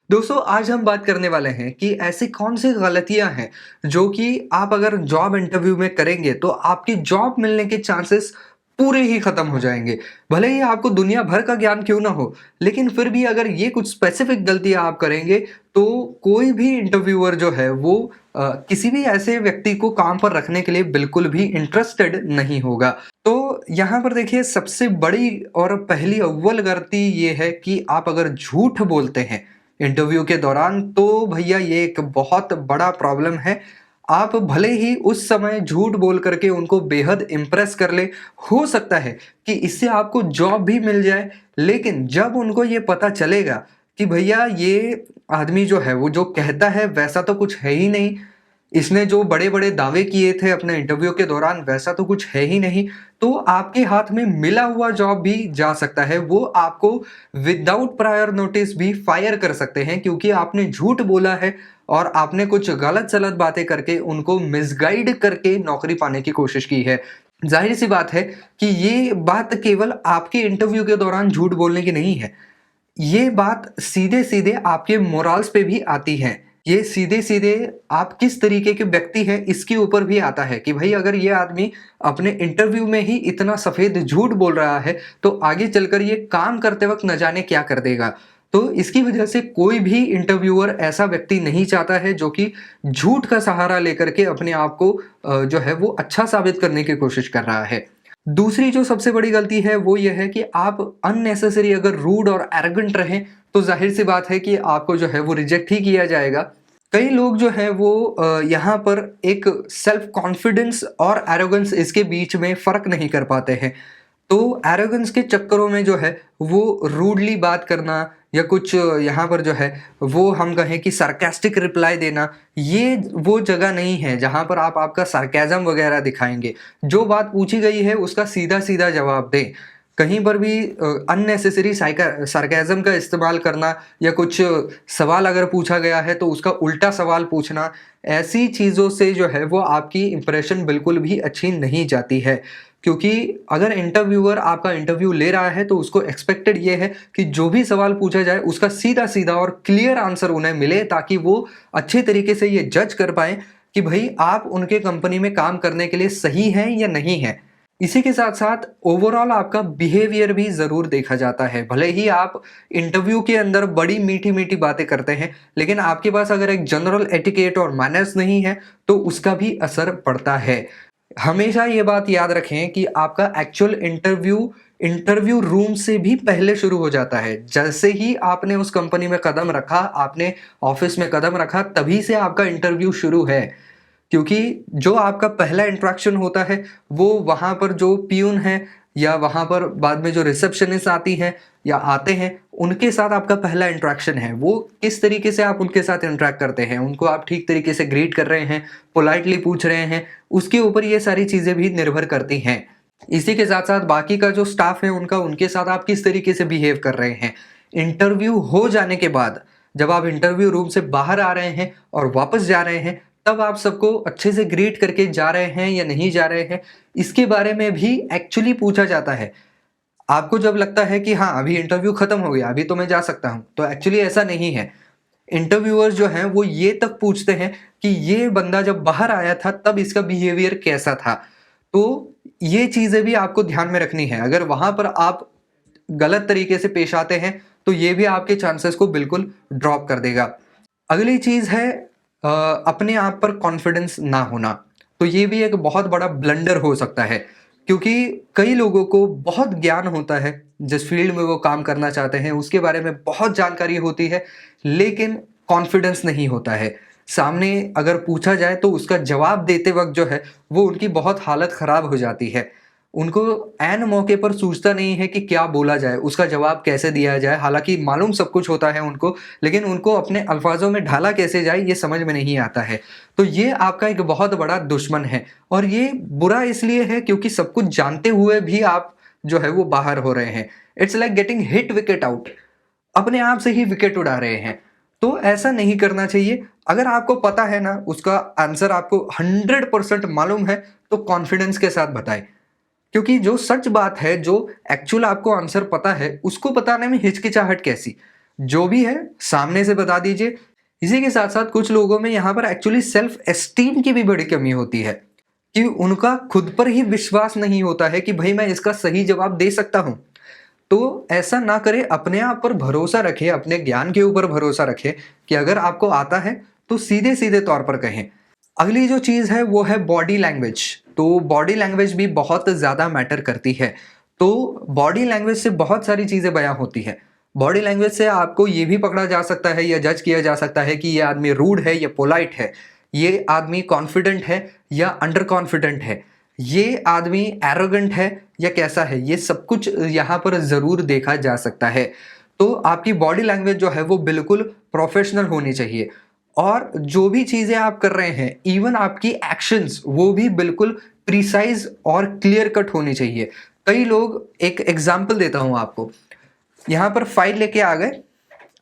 दोस्तों आज हम बात करने वाले हैं कि ऐसी कौन सी गलतियां हैं जो कि आप अगर जॉब इंटरव्यू में करेंगे तो आपकी जॉब मिलने के चांसेस पूरे ही खत्म हो जाएंगे। भले ही आपको दुनिया भर का ज्ञान क्यों ना हो, लेकिन फिर भी अगर ये कुछ स्पेसिफिक गलतियां आप करेंगे तो कोई भी इंटरव्यूअर जो है वो किसी भी ऐसे व्यक्ति को काम पर रखने के लिए बिल्कुल भी इंटरेस्टेड नहीं होगा। तो यहाँ पर देखिए, सबसे बड़ी और पहली अव्वल गलती ये है कि आप अगर झूठ बोलते हैं इंटरव्यू के दौरान, तो भैया ये एक बहुत बड़ा प्रॉब्लम है। आप भले ही उस समय झूठ बोल करके उनको बेहद इम्प्रेस कर ले, हो सकता है कि इससे आपको जॉब भी मिल जाए, लेकिन जब उनको ये पता चलेगा कि भैया ये आदमी जो है वो जो कहता है वैसा तो कुछ है ही नहीं, इसने जो बड़े-बड़े दावे किए थे अपने इंटरव्यू के दौरान वैसा तो कुछ है ही नहीं, तो आपके हाथ में मिला हुआ जॉब भी जा सकता है। वो आपको विदाउट प्रायर नोटिस भी फायर कर सकते हैं, क्योंकि आपने झूठ बोला है और आपने कुछ गलत-सलत बातें करके उनको मिसगाइड करके नौकरी पाने की कोशिश की है। ज़ाहिर-सी बात है कि ये बात केवल आपके इंटरव्यू के दौरान झूठ बोलने की नहीं है। ये बात सीधे-सीधे आपके मोरल्स पे भी आती है। ये सीधे-सीधे आप किस तरीके के व्यक्ति हैं इसके ऊपर भी आता है कि भई अगर ये आदमी अपने इंटरव्यू में ही इतना सफ़ेद झूठ बोल रहा है, तो आगे चलकर ये काम करते वक़्त न जाने क्या कर देगा। तो इसकी वजह से कोई भी इंटरव्यूअर ऐसा व्यक्ति नहीं चाहता है जो कि झूठ का सहारा लेकर के अपने आप को जो है वो अच्छा साबित करने की कोशिश कर रहा है। दूसरी जो सबसे बड़ी गलती है वो ये है कि आप अननेसेसरी अगर रूड और एरोगेंट रहें, तो ज़ाहिर-सी बात है कि आपको जो है वो रिजेक्ट ही किया जाएगा। कई लोग जो हैं वो यहाँ पर एक सेल्फ कॉन्फिडेंस और एरोगेंस इसके बीच में फ़र्क नहीं कर पाते हैं। तो एरोगेंस के चक्करों में जो है वो रूडली बात करना या कुछ यहाँ पर जो है वो हम कहें कि सार्कास्टिक रिप्लाई देना, ये वो जगह नहीं है जहाँ पर आप आपका सार्केज़्म वगैरह दिखाएँगे। जो बात पूछी गई है उसका सीधा-सीधा जवाब दें। कहीं पर भी अननेसेसरी सार्केज़्म का इस्तेमाल करना या कुछ सवाल अगर पूछा गया है तो उसका उल्टा सवाल पूछना, ऐसी चीज़ों से जो है वो आपकी इंप्रेशन बिल्कुल भी अच्छी नहीं जाती है। क्योंकि अगर इंटरव्यूअर आपका इंटरव्यू ले रहा है तो उसको एक्सपेक्टेड ये है कि जो भी सवाल पूछा जाए उसका सीधा-सीधा और क्लियर आंसर उन्हें मिले, ताकि वो अच्छे तरीके से ये जज कर पाएँ कि भई आप उनके कंपनी में काम करने के लिए सही हैं या नहीं हैं। इसी के साथ-साथ ओवरऑल आपका बिहेवियर भी ज़रूर देखा जाता है। भले ही आप इंटरव्यू के अंदर बड़ी मीठी-मीठी बातें करते हैं, लेकिन आपके पास अगर एक जनरल एटिकेट और मैनर्स नहीं है, तो उसका भी असर पड़ता है। हमेशा ये बात याद रखें कि आपका एक्चुअल इंटरव्यू इंटरव्यू रूम से भी पहले शुरू हो जाता है। जैसे ही आपने उस कंपनी में कदम रखा, आपने ऑफ़िस में कदम रखा, तभी से आपका इंटरव्यू शुरू है। क्योंकि जो आपका पहला इंटरेक्शन होता है, वो वहाँ पर जो पियून है या वहाँ पर बाद में जो रिसेप्शनिस्ट आती हैं या आते हैं, उनके साथ आपका पहला इंटरेक्शन है। वो किस तरीके से आप उनके साथ इंटरैक्ट करते हैं, उनको आप ठीक तरीके से ग्रीट कर रहे हैं, पोलाइटली पूछ रहे हैं, उसके ऊपर ये सारी चीज़ें भी निर्भर करती हैं। इसी के साथ-साथ बाकी का जो स्टाफ है उनका, उनके साथ आप किस तरीके से बिहेव कर रहे हैं। इंटरव्यू हो जाने के बाद, जब आप इंटरव्यू रूम से बाहर आ रहे हैं और वापस जा रहे हैं, तब आप सबको अच्छे से ग्रीट करके जा रहे हैं या नहीं जा रहे हैं, इसके बारे में भी एक्चुअली पूछा जाता है। आपको जब लगता है कि हाँ, अभी इंटरव्यू खत्म हो गया, अभी तो मैं जा सकता हूँ, तो एक्चुअली ऐसा नहीं है। इंटरव्यूअर्स जो हैं वो ये तक पूछते हैं कि ये बंदा जब बाहर आया था तब इसका बिहेवियर कैसा था। तो ये चीज़ें भी आपको ध्यान में रखनी है। अगर वहाँ पर आप गलत तरीके से पेश आते हैं, तो ये भी आपके चांसेस को बिल्कुल ड्रॉप कर देगा। अगली चीज़ है अपने आप पर कॉन्फिडेंस ना होना। तो ये भी एक बहुत बड़ा ब्लंडर हो सकता है, क्योंकि कई लोगों को बहुत ज्ञान होता है, जिस फील्ड में वो काम करना चाहते हैं उसके बारे में बहुत जानकारी होती है, लेकिन कॉन्फिडेंस नहीं होता है। सामने अगर पूछा जाए तो उसका जवाब देते वक़्त जो है वो उनकी बहुत हालत ख़राब हो जाती है। उनको ऐन मौके पर सूझता नहीं है कि क्या बोला जाए, उसका जवाब कैसे दिया जाए। हालाँकि मालूम सब कुछ होता है उनको, लेकिन उनको अपने अल्फ़ाज़ों में ढाला कैसे जाए ये समझ में नहीं आता है। तो ये आपका एक बहुत बड़ा दुश्मन है, और ये बुरा इसलिए है क्योंकि सब कुछ जानते हुए भी आप जो है वो बाहर हो रहे हैं। It's like getting hit wicket out, अपने आप से ही विकेट उड़ा रहे हैं। तो ऐसा नहीं करना चाहिए। अगर आपको पता है ना, उसका आंसर आपको 100% मालूम है, तो कॉन्फिडेंस के साथ बताएँ। क्योंकि जो सच बात है, जो एक्चुअल आपको आंसर पता है, उसको बताने में हिचकिचाहट कैसी? जो भी है सामने से बता दीजिए। इसी के साथ साथ कुछ लोगों में यहाँ पर एक्चुअली सेल्फ एस्टीम की भी बड़ी कमी होती है कि उनका खुद पर ही विश्वास नहीं होता है कि भाई मैं इसका सही जवाब दे सकता हूँ। तो ऐसा ना करें, अपने आप पर भरोसा रखें, अपने ज्ञान के ऊपर भरोसा रखें कि अगर आपको आता है तो सीधे-सीधे तौर पर कहें। अगली जो चीज़ है वो है बॉडी लैंग्वेज। तो बॉडी लैंग्वेज भी बहुत ज़्यादा मैटर करती है। तो बॉडी लैंग्वेज से बहुत सारी चीज़ें बयाँ होती हैं। बॉडी लैंग्वेज से आपको ये भी पकड़ा जा सकता है या जज किया जा सकता है कि ये आदमी रूड है या पोलाइट है, ये आदमी कॉन्फिडेंट है या अंडर कॉन्फिडेंट है, ये आदमी एरोगेंट है या कैसा है, ये सब कुछ यहाँ पर ज़रूर देखा जा सकता है। तो आपकी बॉडी लैंग्वेज जो है वो बिल्कुल प्रोफेशनल होनी चाहिए और जो भी चीज़ें आप कर रहे हैं, इवन आपकी एक्शंस वो भी बिल्कुल प्रिसाइज़ और क्लियर कट होनी चाहिए। कई लोग, एक एग्ज़ाम्पल देता हूँ आपको, यहाँ पर फाइल लेके आ गए,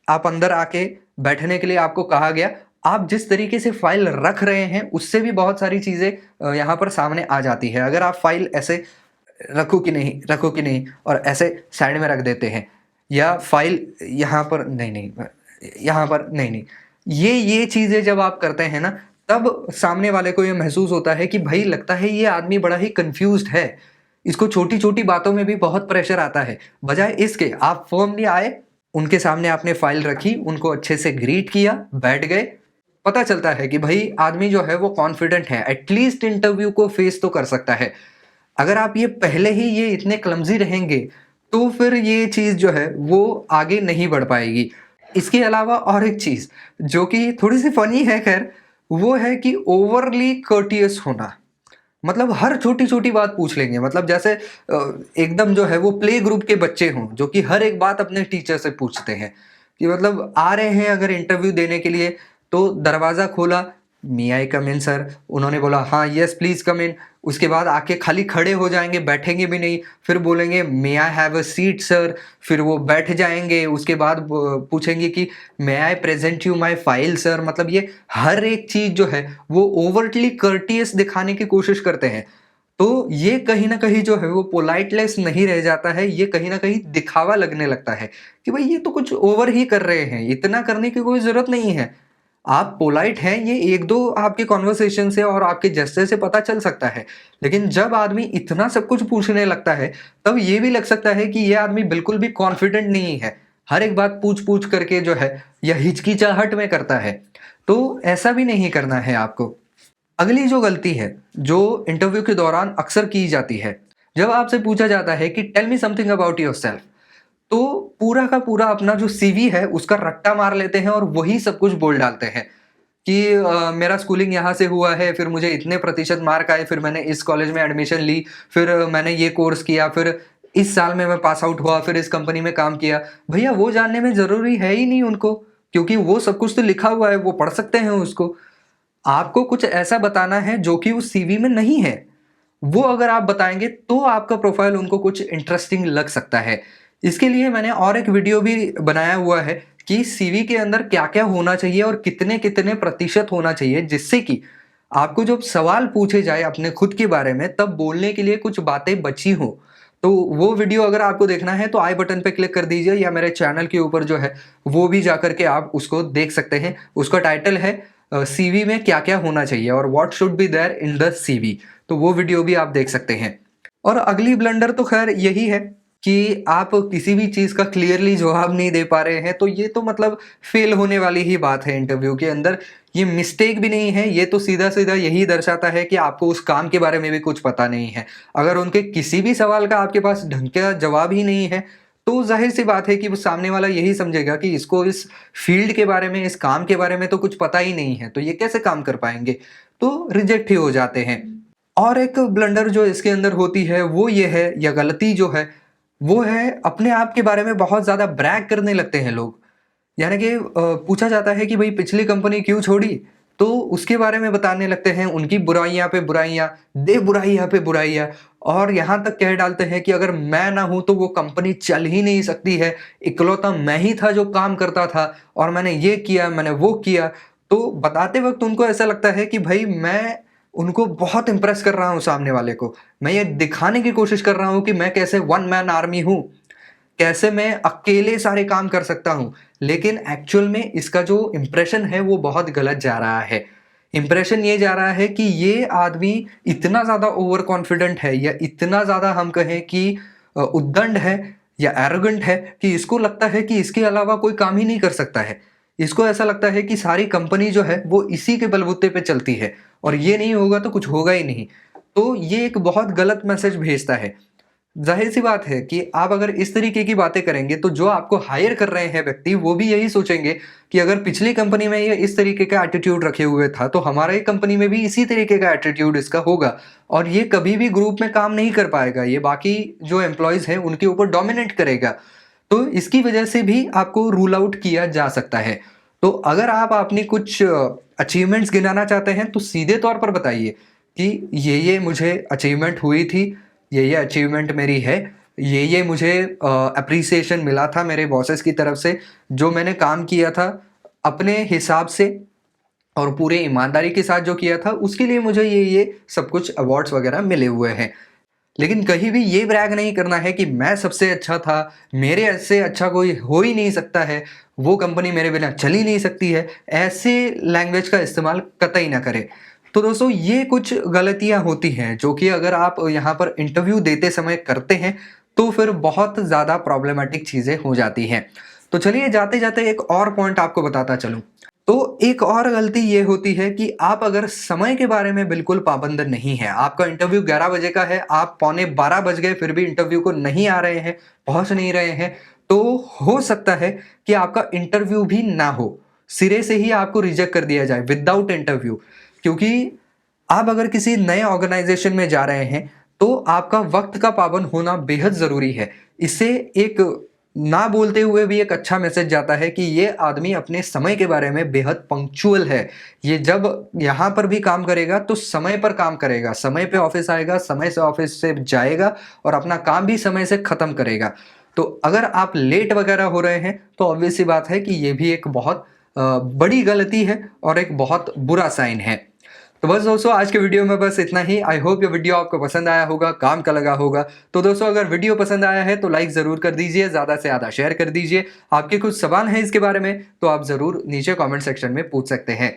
आप अंदर आके बैठने के लिए आपको कहा गया, आप जिस तरीके से फाइल रख रहे हैं उससे भी बहुत सारी चीज़ें यहाँ पर सामने आ जाती है। अगर आप फाइल ऐसे रखो कि नहीं और ऐसे साइड में रख देते हैं या फाइल यहाँ पर नहीं, यहाँ पर नहीं, ये चीज़ें जब आप करते हैं ना, तब सामने वाले को ये महसूस होता है कि भाई लगता है ये आदमी बड़ा ही कन्फ्यूज़्ड है। इसको छोटी-छोटी बातों में भी बहुत प्रेशर आता है। बजाय इसके आप फर्मली आए, उनके सामने आपने फाइल रखी, उनको अच्छे से ग्रीट किया, बैठ गए। पता चलता है कि भाई आदमी जो है वो कॉन्फिडेंट है, एटलीस्ट इंटरव्यू को फेस तो कर सकता है। अगर आप ये पहले ही ये इतने क्लमज़ी रहेंगे, तो फिर ये चीज़ जो है वो आगे नहीं बढ़ पाएगी। इसके अलावा और एक चीज़ जो कि थोड़ी-सी फ़नी है खैर, वो है कि ओवरली कर्टियस होना। मतलब हर छोटी-छोटी बात पूछ लेंगे, मतलब जैसे एकदम जो है वो प्ले ग्रुप के बच्चे हों, जो कि हर एक बात अपने टीचर से पूछते हैं कि मतलब आ रहे हैं अगर इंटरव्यू देने के लिए, तो दरवाज़ा खोला, मे आई कम इन सर? उन्होंने बोला हाँ, येस प्लीज़ कम इन। उसके बाद आके खाली खड़े हो जाएँगे, बैठेंगे भी नहीं, फिर बोलेंगे may I have a seat sir? फिर वो बैठ जाएँगे, उसके बाद पूछेंगे कि may I present you my file sir? मतलब ये हर एक चीज़ जो है वो ओवरटली कर्टियस दिखाने की कोशिश करते हैं। तो ये कहीं न कहीं जो है वो पोलाइटनेस नहीं रह जाता है, ये कहीं न कहीं दिखावा लगने लगता है कि भाई ये तो कुछ ओवर ही कर रहे हैं, इतना करने की कोई ज़रूरत नहीं है। आप पोलाइट हैं, ये 1-2 आपके कन्वर्सेशन से और आपके जेस्चर से पता चल सकता है। लेकिन जब आदमी इतना सब कुछ पूछने लगता है, तब ये भी लग सकता है कि ये आदमी बिल्कुल भी कॉन्फिडेंट नहीं है। हर एक बात पूछ-पूछ करके जो है या हिचकिचाहट में करता है। तो ऐसा भी नहीं करना है आपको। अगली जो गलती है, जो इंटरव्यू के दौरान अक्सर की जाती है, जब आपसे पूछा जाता है कि tell me something about yourself, तो पूरा का पूरा अपना जो सीवी है उसका रट्टा मार लेते हैं और वही सब कुछ बोल डालते हैं कि मेरा स्कूलिंग यहाँ से हुआ है, फिर मुझे इतने प्रतिशत मार्क आए, फिर मैंने इस कॉलेज में एडमिशन ली, फिर मैंने ये कोर्स किया, फिर इस साल में मैं पास आउट हुआ, फिर इस कंपनी में काम किया। भैया वो जानने में ज़रूरी है ही नहीं उनको, क्योंकि वो सब कुछ तो लिखा हुआ है, वो पढ़ सकते हैं उसको। आपको कुछ ऐसा बताना है जो कि उस सीवी में नहीं है। वो अगर आप बताएँगे तो आपका प्रोफ़ाइल उनको कुछ इंटरेस्टिंग लग सकता है। इसके लिए मैंने और एक वीडियो भी बनाया हुआ है कि सीवी के अंदर क्या-क्या होना चाहिए और कितने-कितने प्रतिशत होना चाहिए, जिससे कि आपको जब सवाल पूछे जाए अपने खुद के बारे में, तब बोलने के लिए कुछ बातें बची हों। तो वो वीडियो अगर आपको देखना है तो आई बटन पे क्लिक कर दीजिए या मेरे चैनल के ऊपर जो है वो भी जाकर के आप उसको देख सकते हैं। उसका टाइटल है सीवी में क्या-क्या होना चाहिए और what should be there in the CV. तो वो वीडियो भी आप देख सकते हैं। और अगली ब्लंडर तो खैर यही है कि आप किसी भी चीज़ का क्लियरली जवाब नहीं दे पा रहे हैं, तो ये तो मतलब फ़ेल होने वाली ही बात है इंटरव्यू के अंदर। ये मिस्टेक भी नहीं है, ये तो सीधा-सीधा यही दर्शाता है कि आपको उस काम के बारे में भी कुछ पता नहीं है। अगर उनके किसी भी सवाल का आपके पास ढंग का जवाब ही नहीं है, तो ज़ाहिर-सी बात है कि वो सामने वाला यही समझेगा कि इसको इस फ़ील्ड के बारे में, इस काम के बारे में तो कुछ पता ही नहीं है, तो ये कैसे काम कर पाएँगे? तो रिजेक्ट ही हो जाते हैं। और एक ब्लंडर जो इसके अंदर होती है वो ये है, या गलती जो है वो है, अपने आप के बारे में बहुत ज़्यादा ब्रैग करने लगते हैं लोग। यानी कि पूछा जाता है कि भाई पिछली कंपनी क्यों छोड़ी? तो उसके बारे में बताने लगते हैं, उनकी बुराइयाँ पे बुराइयाँ, दे बुराइयाँ पे बुराइयाँ, और यहाँ तक कह डालते हैं कि अगर मैं ना हूँ तो वो कंपनी चल ही नहीं सकती है। इकलौता मैं ही था जो काम करता था और मैंने ये किया, मैंने वो किया। तो बताते वक़्त उनको ऐसा लगता है कि भाई मैं उनको बहुत इम्प्रेस कर रहा हूँ सामने वाले को। मैं ये दिखाने की कोशिश कर रहा हूँ कि मैं कैसे वन मैन आर्मी हूँ। कैसे मैं अकेले सारे काम कर सकता हूँ। लेकिन एक्चुअल में इसका जो इम्प्रेशन है वो बहुत गलत जा रहा है। इम्प्रेशन ये जा रहा है कि ये आदमी इतना ज़्यादा ओवर कॉन्फिडेंट है या इतना ज़्यादा हम कहें कि उद्दंड है या एरोगेंट है कि इसको लगता है कि इसके अलावा कोई काम ही नहीं कर सकता है। इसको ऐसा लगता है कि सारी कंपनी जो है वो इसी के बलबूते पे चलती है और ये नहीं होगा तो कुछ होगा ही नहीं। तो ये एक बहुत गलत मैसेज भेजता है। ज़ाहिर-सी बात है कि आप अगर इस तरीके की बातें करेंगे तो जो आपको हायर कर रहे हैं व्यक्ति वो भी यही सोचेंगे कि अगर पिछली कंपनी में ये इस तरीके का एटीट्यूड रखे हुए था तो हमारे कंपनी में भी इसी तरीके का एटीट्यूड इसका होगा और ये कभी भी ग्रुप में काम नहीं कर पाएगा। ये बाकी जो एम्प्लॉइज़ हैं उनके ऊपर डोमिनेट करेगा। तो इसकी वजह से भी आपको रूल आउट किया जा सकता है। तो अगर आप अपनी कुछ अचीवमेंट्स गिनाना चाहते हैं तो सीधे तौर पर बताइए कि ये मुझे अचीवमेंट हुई थी, ये अचीवमेंट मेरी है, ये मुझे एप्रिसिएशन मिला था मेरे बॉसेस की तरफ से, जो मैंने काम किया था अपने हिसाब से और पूरे ईमानदारी के साथ जो किया था उसके लिए मुझे ये सब कुछ अवार्ड्स वगैरह मिले हुए हैं। लेकिन कहीं भी ये ब्रैग नहीं करना है कि मैं सबसे अच्छा था, मेरे से अच्छा कोई हो ही नहीं सकता है, वो कंपनी मेरे बिना चल ही नहीं सकती है, ऐसे लैंग्वेज का इस्तेमाल कतई ना करें। तो दोस्तों ये कुछ गलतियाँ होती हैं जो कि अगर आप यहाँ पर इंटरव्यू देते समय करते हैं तो फिर बहुत ज़्यादा प्रॉब्लमैटिक चीज़ें हो जाती हैं। तो चलिए जाते-जाते एक और पॉइंट आपको बताता चलूँ। तो एक और गलती ये होती है कि आप अगर समय के बारे में बिल्कुल पाबंद नहीं हैं, आपका इंटरव्यू 11 बजे का है, आप पौने 12 बज गए फिर भी इंटरव्यू को नहीं आ रहे हैं, पहुँच नहीं रहे हैं, तो हो सकता है कि आपका इंटरव्यू भी ना हो। सिरे से ही आपको रिजेक्ट कर दिया जाए विदाउट इंटरव्यू। क्योंकि आप अगर किसी नए ऑर्गेनाइजेशन में जा रहे हैं, तो आपका वक़्त का पाबंद होना बेहद ज़रूरी है। इससे एक ना बोलते हुए भी एक अच्छा मैसेज जाता है कि ये आदमी अपने समय के बारे में बेहद पंक्चुअल है। ये जब यहाँ पर भी काम करेगा तो समय पर काम करेगा, समय पे ऑफ़िस आएगा, समय से ऑफ़िस से जाएगा और अपना काम भी समय से ख़त्म करेगा। तो अगर आप लेट वग़ैरह हो रहे हैं तो ऑब्वियस सी बात है कि ये भी एक बहुत बड़ी गलती है और एक बहुत बुरा साइन है। तो बस दोस्तों आज के वीडियो में बस इतना ही। आई होप ये वीडियो आपको पसंद आया होगा, काम का लगा होगा। तो दोस्तों अगर वीडियो पसंद आया है तो लाइक ज़रूर कर दीजिए, ज़्यादा से ज़्यादा शेयर कर दीजिए। आपके कुछ सवाल हैं इसके बारे में तो आप ज़रूर नीचे कमेंट सेक्शन में पूछ सकते हैं।